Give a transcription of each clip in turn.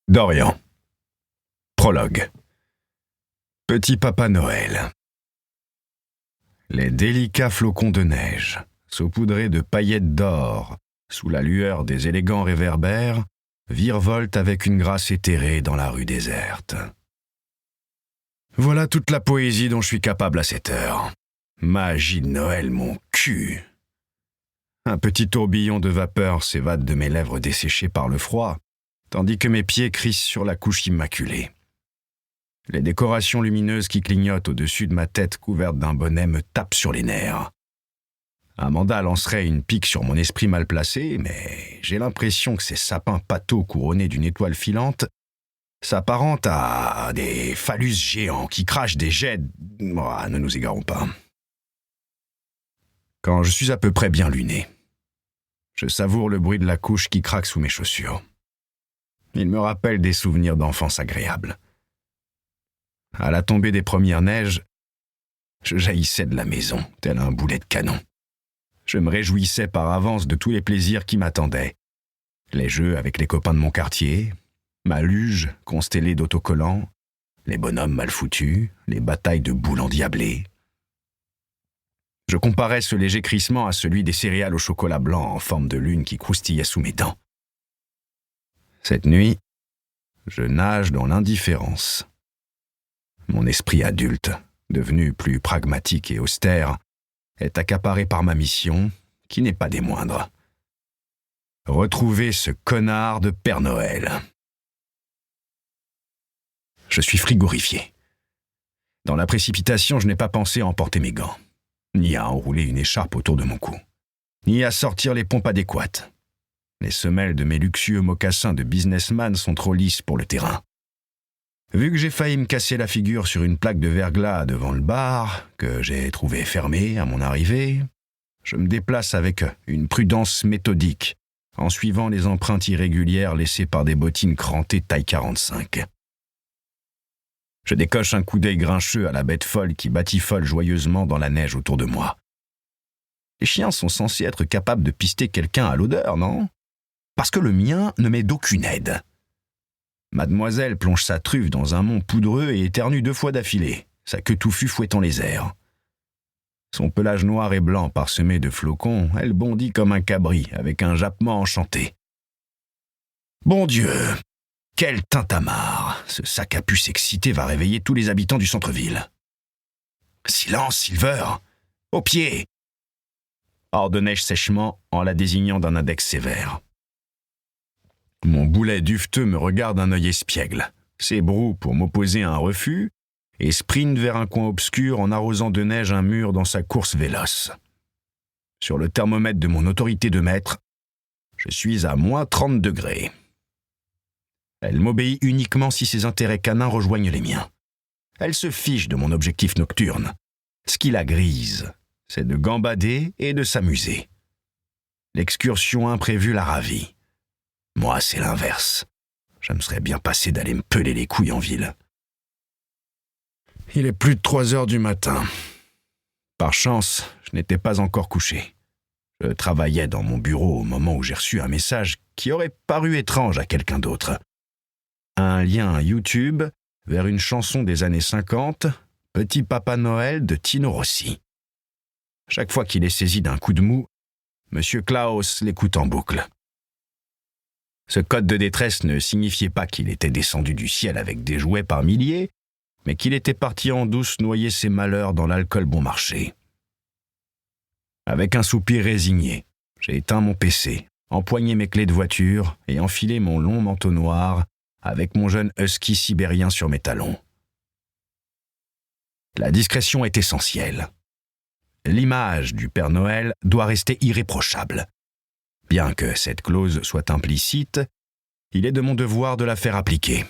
Dorian. Prologue. Petit Papa Noël. Les délicats flocons de neige, saupoudrés de paillettes d'or, sous la lueur des élégants réverbères, virevoltent avec une grâce éthérée dans la rue déserte. Voilà toute la poésie dont je suis capable à cette heure. Magie de Noël, mon cul. Un petit tourbillon de vapeur s'évade de mes lèvres desséchées par le froid, tandis que mes pieds crissent sur la couche immaculée. Les décorations lumineuses qui clignotent au-dessus de ma tête couverte d'un bonnet me tapent sur les nerfs. Amanda lancerait une pique sur mon esprit mal placé, mais j'ai l'impression que ces sapins pâteaux couronnés d'une étoile filante s'apparentent à des phallus géants qui crachent des jets. Ne nous égarons pas. Quand je suis à peu près bien luné, je savoure le bruit de la couche qui craque sous mes chaussures. Il me rappelle des souvenirs d'enfance agréables. À la tombée des premières neiges, je jaillissais de la maison, tel un boulet de canon. Je me réjouissais par avance de tous les plaisirs qui m'attendaient. Les jeux avec les copains de mon quartier, ma luge constellée d'autocollants, les bonhommes mal foutus, les batailles de boules endiablées. Je comparais ce léger crissement à celui des céréales au chocolat blanc en forme de lune qui croustillait sous mes dents. Cette nuit, je nage dans l'indifférence. Mon esprit adulte, devenu plus pragmatique et austère, est accaparé par ma mission, qui n'est pas des moindres. Retrouver ce connard de Père Noël. Je suis frigorifié. Dans la précipitation, je n'ai pas pensé à emporter mes gants, ni à enrouler une écharpe autour de mon cou, ni à sortir les pompes adéquates. Les semelles de mes luxueux mocassins de businessman sont trop lisses pour le terrain. Vu que j'ai failli me casser la figure sur une plaque de verglas devant le bar, que j'ai trouvé fermé à mon arrivée, je me déplace avec une prudence méthodique, en suivant les empreintes irrégulières laissées par des bottines crantées taille 45. Je décoche un coup d'œil grincheux à la bête folle qui batifole joyeusement dans la neige autour de moi. Les chiens sont censés être capables de pister quelqu'un à l'odeur, non ? Parce que le mien ne m'est d'aucune aide. Mademoiselle plonge sa truffe dans un mont poudreux et éternue 2 fois d'affilée, sa queue touffue fouettant les airs. Son pelage noir et blanc parsemé de flocons, elle bondit comme un cabri avec un jappement enchanté. Bon Dieu, quel tintamarre! Ce sac à puce excité va réveiller tous les habitants du centre-ville. Silence, Silver! Au pied! Ordonnai-je sèchement en la désignant d'un index sévère. Mon boulet duveteux me regarde d'un œil espiègle, s'ébroue pour m'opposer à un refus et sprint vers un coin obscur en arrosant de neige un mur dans sa course véloce. Sur le thermomètre de mon autorité de maître, je suis à moins 30 degrés. Elle m'obéit uniquement si ses intérêts canins rejoignent les miens. Elle se fiche de mon objectif nocturne. Ce qui la grise, c'est de gambader et de s'amuser. L'excursion imprévue la ravit. Moi, c'est l'inverse. Je me serais bien passé d'aller me peler les couilles en ville. Il est plus de 3 heures du matin. Par chance, je n'étais pas encore couché. Je travaillais dans mon bureau au moment où j'ai reçu un message qui aurait paru étrange à quelqu'un d'autre. Un lien YouTube vers une chanson des années 50, Petit Papa Noël de Tino Rossi. Chaque fois qu'il est saisi d'un coup de mou, Monsieur Klaus l'écoute en boucle. Ce code de détresse ne signifiait pas qu'il était descendu du ciel avec des jouets par milliers, mais qu'il était parti en douce noyer ses malheurs dans l'alcool bon marché. Avec un soupir résigné, j'ai éteint mon PC, empoigné mes clés de voiture et enfilé mon long manteau noir avec mon jeune husky sibérien sur mes talons. La discrétion est essentielle. L'image du Père Noël doit rester irréprochable. Bien que cette clause soit implicite, il est de mon devoir de la faire appliquer.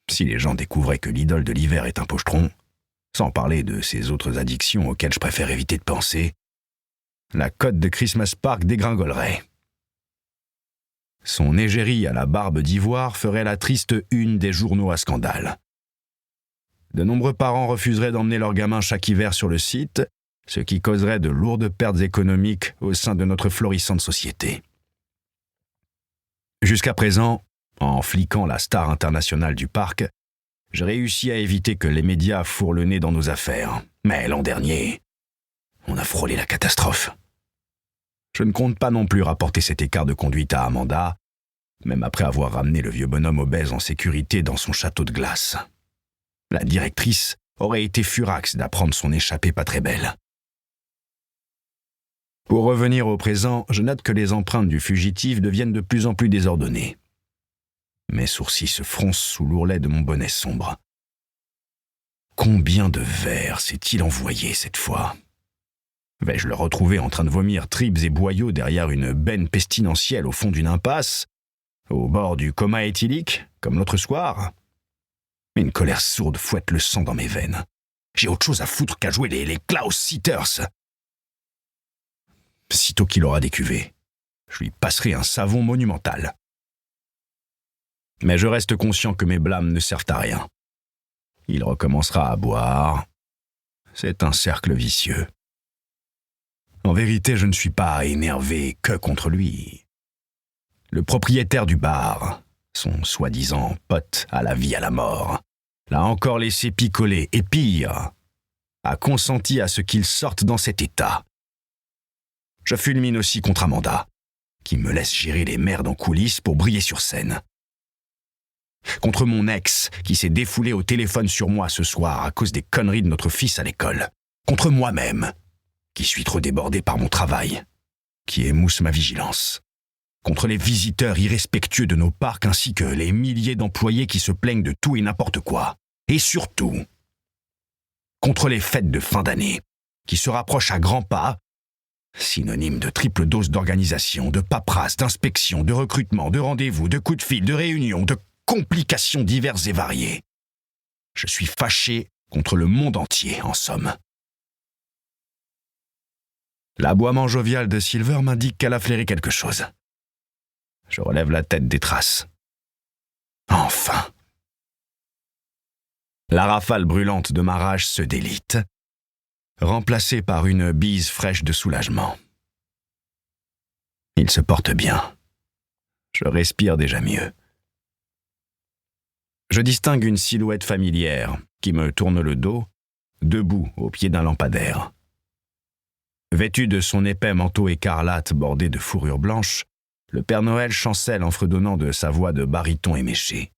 Si les gens découvraient que l'idole de l'hiver est un pochetron, sans parler de ces autres addictions auxquelles je préfère éviter de penser, la cote de Christmas Park dégringolerait. Son égérie à la barbe d'ivoire ferait la triste une des journaux à scandale. De nombreux parents refuseraient d'emmener leurs gamins chaque hiver sur le site, ce qui causerait de lourdes pertes économiques au sein de notre florissante société. Jusqu'à présent, En fliquant la star internationale du parc, j'ai réussi à éviter que les médias fourrent le nez dans nos affaires. Mais l'an dernier, on a frôlé la catastrophe. Je ne compte pas non plus rapporter cet écart de conduite à Amanda, même après avoir ramené le vieux bonhomme obèse en sécurité dans son château de glace. La directrice aurait été furax d'apprendre son échappée pas très belle. Pour revenir au présent, je note que les empreintes du fugitif deviennent de plus en plus désordonnées. Mes sourcils se froncent sous l'ourlet de mon bonnet sombre. Combien de vers s'est-il envoyé cette fois ? Vais-je le retrouver en train de vomir tripes et boyaux derrière une benne pestilentielle au fond d'une impasse, au bord du coma éthylique, comme l'autre soir ? Une colère sourde fouette le sang dans mes veines. J'ai autre chose à foutre qu'à jouer les Klaus-Sitters. Sitôt qu'il aura décuvé, je lui passerai un savon monumental. Mais je reste conscient que mes blâmes ne servent à rien. Il recommencera à boire. C'est un cercle vicieux. En vérité, je ne suis pas énervé que contre lui. Le propriétaire du bar, son soi-disant pote à la vie à la mort, l'a encore laissé picoler et pire, a consenti à ce qu'il sorte dans cet état. Je fulmine aussi contre Amanda, qui me laisse gérer les merdes en coulisses pour briller sur scène. Contre mon ex, qui s'est défoulé au téléphone sur moi ce soir à cause des conneries de notre fils à l'école. Contre moi-même, qui suis trop débordé par mon travail, qui émousse ma vigilance. Contre les visiteurs irrespectueux de nos parcs ainsi que les milliers d'employés qui se plaignent de tout et n'importe quoi. Et surtout, contre les fêtes de fin d'année, qui se rapprochent à grands pas, synonyme de triple dose d'organisation, de paperasse, d'inspection, de recrutement, de rendez-vous, de coups de fil, de réunions, de complications diverses et variées. Je suis fâché contre le monde entier, en somme. L'aboiement jovial de Silver m'indique qu'elle a flairé quelque chose. Je relève la tête des traces. Enfin! La rafale brûlante de ma rage se délite, remplacée par une bise fraîche de soulagement. Il se porte bien. Je respire déjà mieux. Je distingue une silhouette familière qui me tourne le dos, debout au pied d'un lampadaire. Vêtu de son épais manteau écarlate bordé de fourrure blanche, le Père Noël chancelle en fredonnant de sa voix de baryton éméché.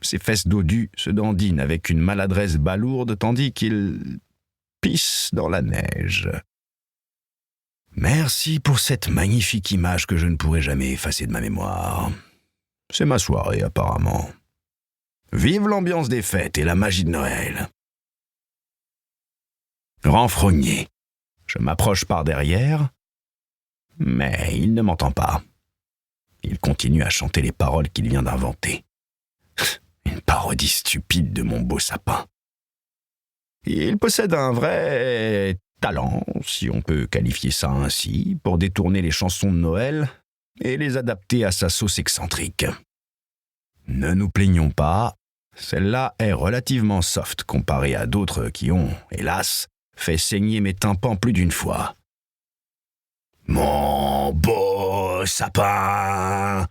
Ses fesses dodues se dandinent avec une maladresse balourde tandis qu'il pisse dans la neige. Merci pour cette magnifique image que je ne pourrai jamais effacer de ma mémoire. C'est ma soirée, apparemment. Vive l'ambiance des fêtes et la magie de Noël. Renfrogné, je m'approche par derrière, mais il ne m'entend pas. Il continue à chanter les paroles qu'il vient d'inventer. Une parodie stupide de mon beau sapin. Il possède un vrai talent, si on peut qualifier ça ainsi, pour détourner les chansons de Noël et les adapter à sa sauce excentrique. Ne nous plaignons pas, celle-là est relativement soft comparée à d'autres qui ont, hélas, fait saigner mes tympans plus d'une fois. Mon beau sapin,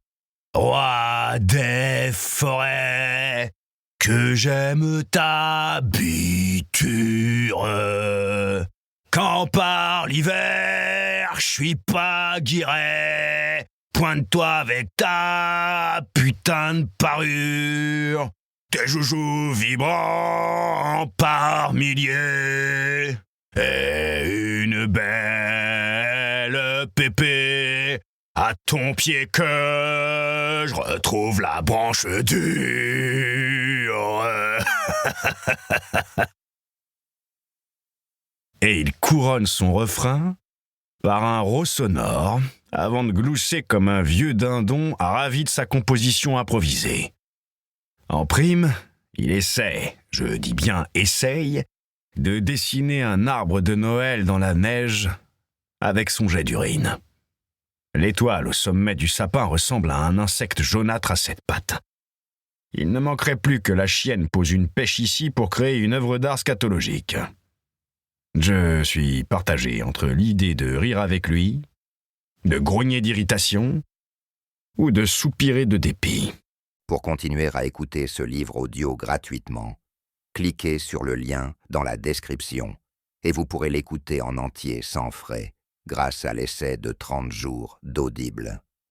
roi des forêts, que j'aime ta biture. Quand par l'hiver, je suis pas guiret, pointe-toi avec ta putain de parure. Tes joujoux vibrants par milliers, et une belle pépée à ton pied que je retrouve la branche dure. Et il couronne son refrain par un rot sonore avant de glousser comme un vieux dindon ravi de sa composition improvisée. En prime, il essaie, je dis bien essaye, de dessiner un arbre de Noël dans la neige avec son jet d'urine. L'étoile au sommet du sapin ressemble à un insecte jaunâtre à 7 pattes. Il ne manquerait plus que la chienne pose une pêche ici pour créer une œuvre d'art scatologique. Je suis partagé entre l'idée de rire avec lui, de grogner d'irritation ou de soupirer de dépit. Pour continuer à écouter ce livre audio gratuitement, cliquez sur le lien dans la description et vous pourrez l'écouter en entier sans frais grâce à l'essai de 30 jours d'Audible.